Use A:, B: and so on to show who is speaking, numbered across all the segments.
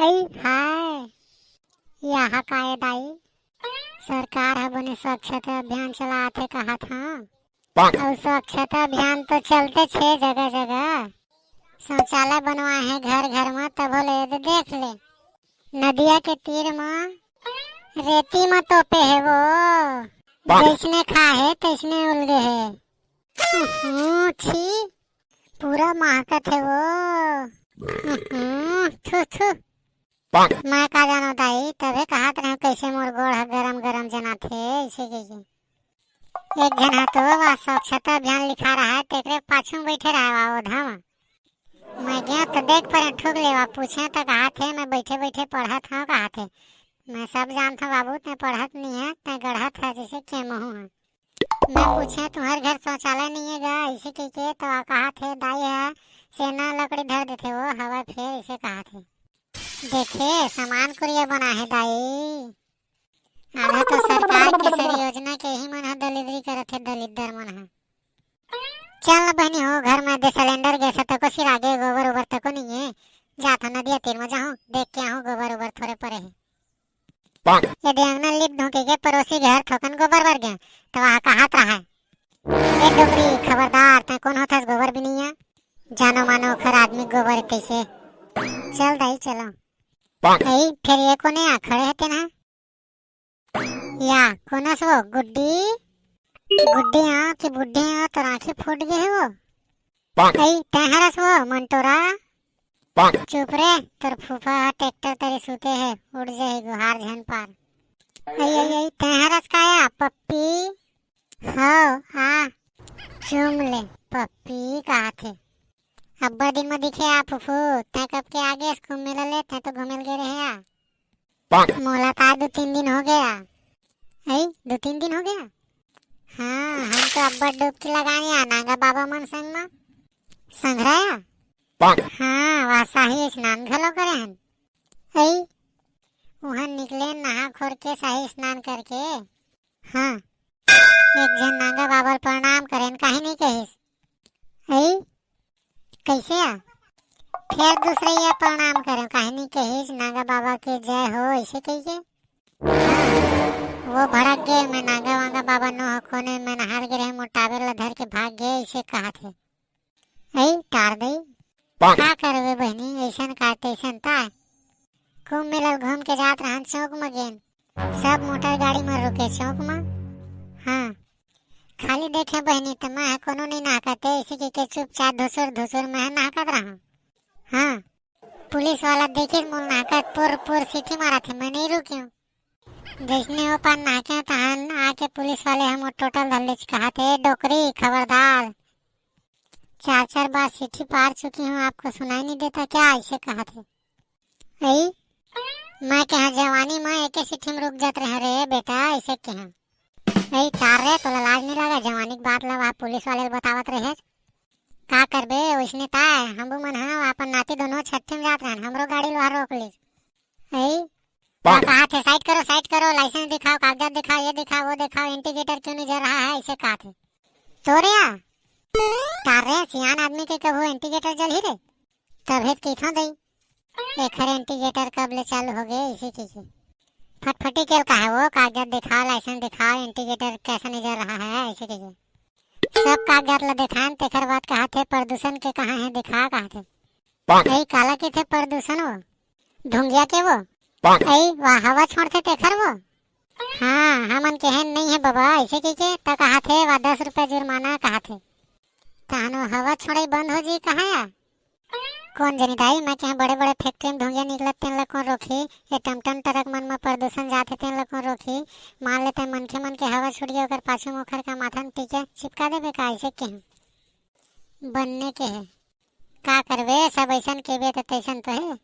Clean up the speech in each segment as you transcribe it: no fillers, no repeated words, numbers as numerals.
A: ऐ हाय यहाँ काय दाई सरकार ह बने स्वच्छता अभियान चलाते कहा था। और स्वच्छता अभियान तो चलते छे जगह जगह शौचालय बनवाए हैं घर घर में, तब ले तो देख ले नदिया के तीर में रेती में तोपे है वो, जैसने खा है तैसने उलगे है। छी पूरा महकत है वो। थू थू मैं का जानो दाई, तबे कहत रहे कैसे मोर गोड़ गरम गरम जना थे ऐसे कैसे। एक जना तो वह स्वच्छता अभियान लिखा रहा है, तेरे पाछू में बैठे रहा वो धाम। मैं गया तो देख पर ठुक लेवा, पूछे तो कहा थे मैं बैठे बैठे पढ़ा था। कहा थे मैं सब जानता बाबू, ते पढ़त नहीं है, ते गढ़ा था जैसे के महू है। मैं पूछे तुम्हारे घर शौचालय नहीं है गा ऐसे कह के, तो कहा थे दाई है सेना लकड़ी धर देते वो हवा फेर ऐसे कहा थे। देखे सामान कुरिया बना है दाई, आधा तो सरकार के सर योजना के ही मन दलिद्री करत है, दलिद्र मन है। चल न बहनी हो घर में दे सिलेंडर गैस तक सिर आगे गोबर उबर तक नहीं है, जाता नदिया तीर में जाऊं देख के आऊं गोबर उबर थोड़े पड़े है। यदि अंगना लिप धोके के पड़ोसी घर थोकन गोबर भर गया तो वहाँ कहात रहा है ए डोबरी खबरदार, ते कौन होता गोबर भी नहीं है, जानो मानो खर आदमी गोबर कैसे। चल दाई चलो ऐ फिर ये कोने आ खड़े हते ना या कोनस वो गुड्डी गुड्डी आ कि बुड्ढी आ तो आंखें फूट गए है वो। ऐ तहरस वो मंटोरा चुप रे, तोर फूफा ट्रैक्टर तेरे सूते है उड़ जाए गुहार झन पार। ऐ तहरस काया पप्पी हो आ चुम ले पप्पी कहा थे। अब्बा दिन में दिखे आ फूफू, तै कब के आगे इसको मिल ले, तै तो घुमेल गए रहे आ मोला ता 2-3 दिन हो गया। ऐ 2-3 दिन हो गया। हाँ हम तो अब्बा डुबकी लगाने आ नागा बाबा मन संग में संघराया। हाँ वहाँ शाही स्नान घलो करे हन। ऐ वहाँ निकले नहा खोर के शाही स्नान करके। हाँ एक जन नागा बाबा प्रणाम करेन काहे नहीं कहिस। ऐ कैसे आ फिर दूसरे ये प्रणाम करें काहे नहीं कहिस नागा बाबा के जय हो ऐसे कहिए। वो भड़क गए मैं नागा वागा बाबा नो कोने में नहार गए रहे मोटावे ला धर के भाग गए ऐसे कहा थे। ऐ तार दई का करवे बहनी ऐसन का तैसन ता कुम मिलल घूम के जात रहन चौक में गेन सब मोटर गाड़ी में रुके चौक में। हाँ खाली देखे बहनी तो मैं कोनो नहीं नाहकते ऐसे के चुपचाप धुसुर धुसुर मैं नाहकत रहा। हाँ पुलिस वाला देखे मोल नाहकत पुर पुर सीटी मारा थे, मैं नहीं रुकी हूँ। जैसने वो पान नाके तहन आके पुलिस वाले हम टोटल धल्लेच कहा थे डोकरी खबरदार 4-4 बार सीटी पार चुकी हूँ, आपको सुनाई नहीं देता क्या ऐसे कहा थे। ऐ मैं कहा जवानी में एक सीटी में रुक जाते रहे रे बेटा ऐसे कहा। ऐ तार रे तो लाज नहीं लगा जवानी की बात लगा पुलिस वाले बतावत रहे का करबे वैसने ता हमबू मन हाँ अपन नाती दोनों छत्ते में जात रहन हमरो गाड़ी लोहा रोक ली। ऐ कहा थे साइड करो लाइसेंस दिखाओ कागजात दिखाओ ये दिखाओ वो दिखाओ इंडिकेटर क्यों नहीं जल रहा है ऐसे कहा थे। तो रे तार रे सियान आदमी के कबो इंडिकेटर जल ही रे तब किथों दई एक इंडिकेटर कब ले चालू हो गए इसी की फटफटी के कहा वो कागजात दिखाओ लाइसेंस दिखाओ इंडिकेटर कैसा नहीं जल रहा है ऐसे की सब कागजात ला दिखाएं तेखर बात कहा थे प्रदूषण के कहा है दिखा कहा थे। यही काला के थे प्रदूषण वो धुंगिया के वो ऐ वह हवा छोड़ते तेखर वो। हाँ हमन के हैं नहीं है बाबा ऐसे की के तो कहा थे वह 10 रुपए जुर्माना कहा थे तानो हवा छोड़े बंद हो जी कहा या कौन जनी दाई मैं कहे बड़े बड़े फैक्ट्री में धुंगिया निकलत तेन ला कौन रोकी, ये टमटम ट्रक मन में प्रदूषण जाते तेन ला कौन रोकी। मान लेते मनखे मन के हवा छुड़िए ओकर पाछू मुखर का माथा में टीके चिपका देबे का ऐसे के बनने के है का करबे सब ऐसन केबे तो तैसन तो है।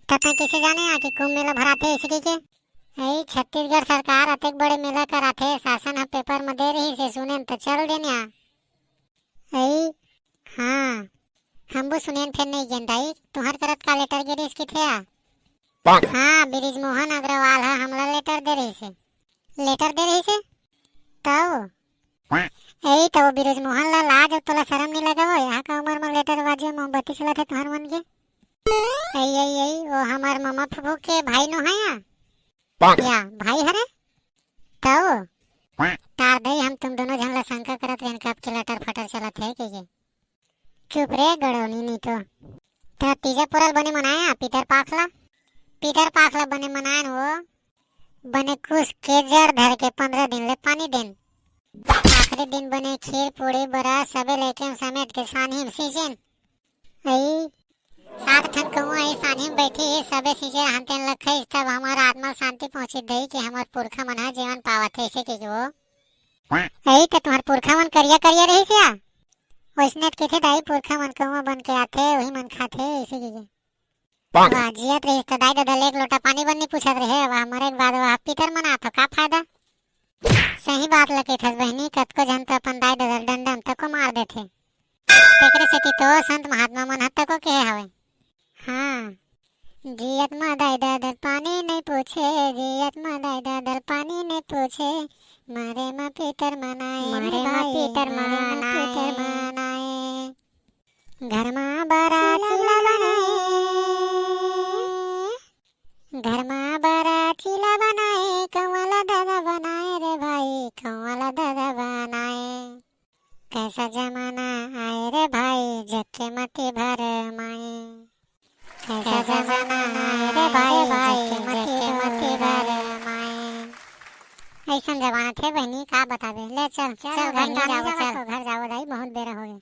A: तथा किसे जाने आ कि कुंभ मेला भराथे ऐसे के ऐ छत्तीसगढ़ सरकार अतेक बड़े मेला कराथे शासन ह पेपर में दे रही से सुने तो चल देने ऐ। हाँ हमबू सुनेन फिर नहीं गेंदाई तुहर करत का लेटर गिरीश की थे हाँ ब्रिज मोहन अग्रवाल है हमला लेटर दे रही से तब यही तो ब्रिज मोहन ला लाज तोला शर्म नहीं लगा वो यहाँ का उम्र में लेटर बाजी मोमबत्ती चला थे तुहर मन के। आई आई आई वो हमार मामा फूफू के भाई नो है या भाई हरे तो तार दई हम तुम दोनों झन ला शंका करत रहन कब के लटर फटर चलत है के चुप रे गड़ोनी नहीं तो तीजा पुरल बने मनाया पीटर पाखला बने मनायन वो बने कुछ के जर धर के 15 दिन ले पानी देन आखिरी दिन बने खीर पूड़ी बरा सबे लेके समेट के सानी में सीजन आई 7 ठन कहूँ आई सानी में बैठी सबे सीजे हंतेन लखे तब हमारा आत्मा शांति पहुंची दई कि हमार पुरखा मन हा जीवन पावत है ऐसे के वो आई तो तुम्हार पुरखा मन करिया करिया रही क्या वैसने के थे दाई पुरखा मन कहूँ बन के आथे वही मन खाथे ऐसे के जियत रही तो दाई दादा एक लोटा पानी बन नहीं पूछत रहे अब हमारे एक बाद वह पीतर मना तो का फायदा सही बात लगे थस बहनी कतको जन तो अपन दाई दादा डंडम तक को मार देथे तेकरे से तो संत महात्मा मन हत्ता को कहे हवे हाँ जियत मा दाई दादा पानी नहीं पूछे जियत मा दाई दादा पानी नहीं पूछे मारे मा पीतर मनाए घर मा बाराती घर मा बाराती बनाए कौवाला दादा बनाए रे भाई कौवाला दादा बनाए कैसा जमाना आए रे भाई जक्के मती भर माए कैसा जमाना आए रे भाई जक्के मती भर माए ऐसा जमाना थे बहनी का बतावे ले चल चल घर जाओ दाई बहुत बेरा हो गया।